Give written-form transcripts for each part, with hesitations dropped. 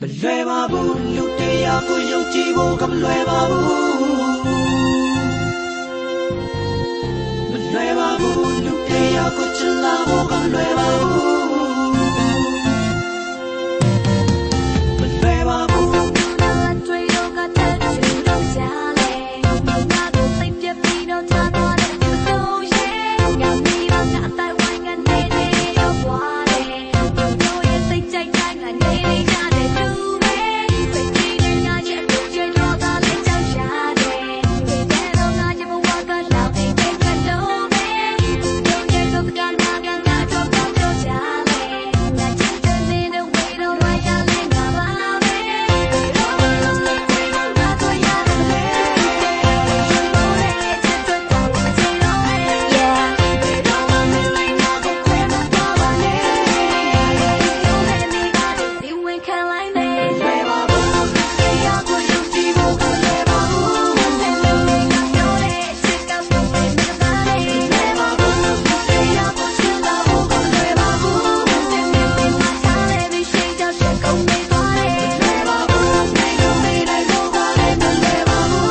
လွယ်ပါဘူးလူတရားကိုယုံကြည်ဖို့ကမလွယ်ပါဘူးမလွယ်ပါဘူးလူတရားကိုချစ်လာဖို့ကမလွယ်ပါဘူးမလွယ်ပါဘူးတွေ့တော့ကတဲ့ချူတော့ရှာလေငါတို့စိတ်ပြက်ပြီးတော့ထားသွားတဲ့သူတို့ရဲ့ငါမိဘကအတိုင်းဝိုင်းကနေနေရောက်သွားတယ်တို့ရဲ့စိတ်ကြိုက်တိုင်းကနေနေကြတယ်သူပဲစိတ်ကြီးနဲ့ညာချစ်ချစ်တော့တာလေးကြောက်ရှာတယ်တဲ့တော့ငါချစ်ဖို့ကလောက်အိမ်တဲ့ကတော့ပဲတို့ရဲ့တော့ကနာကတော့တော့ရှာလေငါချစ်တဲ့နေတဲ့ဝေးတော့ဝိုင်းရလဲငါပါပဲတော့ငါတော့ရတယ်လေတို့ရဲ့ချစ်တဲ့တော့မချင်တော့ရဲ့ yeah တော့မမလေးငါကိုခွဲမသွားပါနဲ့တို့ရဲ့နေပါဒီဝင်ခံလိုက်နေလွယ်ပါဘူးတရားကိုယုံကြည်ဖို့ကလွယ်ပါဘူးဆက်လို့ငါပြောတဲ့ချစ်ကဖို့ပဲမသားနဲ့လွယ်ပါဘူးတရားကိုချစ်လာဖို့ကလွယ်ပါဘူးဆက်နေပြီးမှထားတယ်ပြီးရှိကြောက်ချက်ကုန်နေသွားတယ်လွယ်ပါဘူးနေလို့နေလိုက်လို့ကလည်းမလွယ်ပါဘူး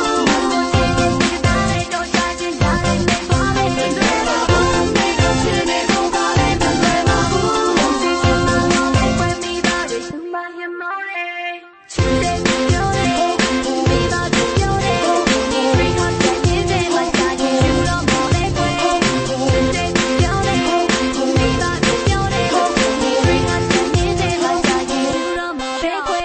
တို့ချစ်တဲ့ချစ်သားတဲ့တော့ရှာချင်ရတယ်နေသွားတယ်လွယ်ပါဘူးနေလို့ချစ်နေဖို့ကလည်းမလွယ်ပါဘူးချစ်ချင်မှလည်းခွင့်မိပါတယ်သူမရမောတယ်ချစ်တဲ့ပြောတယ်မိဘတို့ပြောတယ်ဒီရိခါတဲ့ခြင်းတဲ့လိုက်တာချစ်လို့မော်လေကွယ်ချစ်တဲ့ပြောတယ်မိဘတို့ပြောတယ်ဒီရိခါတဲ့ခြင်းတဲ့လိုက်တာချစ်လို့မော်လေကွယ်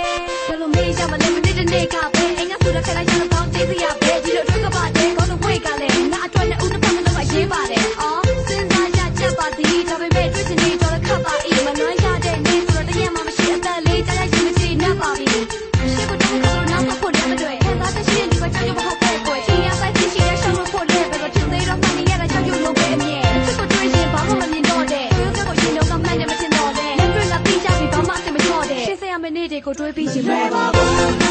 ဘယ်လိုမေးကြမလဲမနေ့တနေ့ကပဲအင်္ဂါဆိုတဲ့ခက်လိုက်ရတော့ကောင်းကြည့်စရာပဲဒီလိုအတွက်ကပါတယ်ကောင်းလို့ဖွေးကလည်းငါအတွက်နဲ့ဦးတစ်ဖက်မလို့ရေးပါတယ်အော်စဉ်းစားရချက်ပါသည်ဒါပေမဲ့တွေ့ချင်နေတော့ခက်ပါ၏မနှွမ်းရတဲ့နေ့ဆိုတော့တရက်မှမရှိအသက်လေးကြားရရှိမရှိနှက်ပါပြီရှေ့ကိုတော့ကတော့နောက်ဆက်ဖို့လည်းမတွေ့ခံစားချက်ရှိရင်ဒီကကြောက်ရွံ့မဟုတ်ပဲကိုချင်းရဆိုင်ဖြစ်ရှိတဲ့ရှောင်းလို့ဖို့လည်းပဲတော့သေးတော့မှနေရတာကြောက်ရွံ့လို့ပဲအမြဲချစ်ကိုတွေ့ရင်ဘာမှမမြင်တော့တဲ့သူကကိုရှင်တော့ကမှန်းတယ်မချင်တော့တဲ့လက်တွေ့ကပြီးကြပြီဘာမှအဆင်မချော့တဲ့ရှေ့ဆက်ရမယ့်နေ့တွေကိုတွေးပြီးရှင်လွယ်ပါဘူး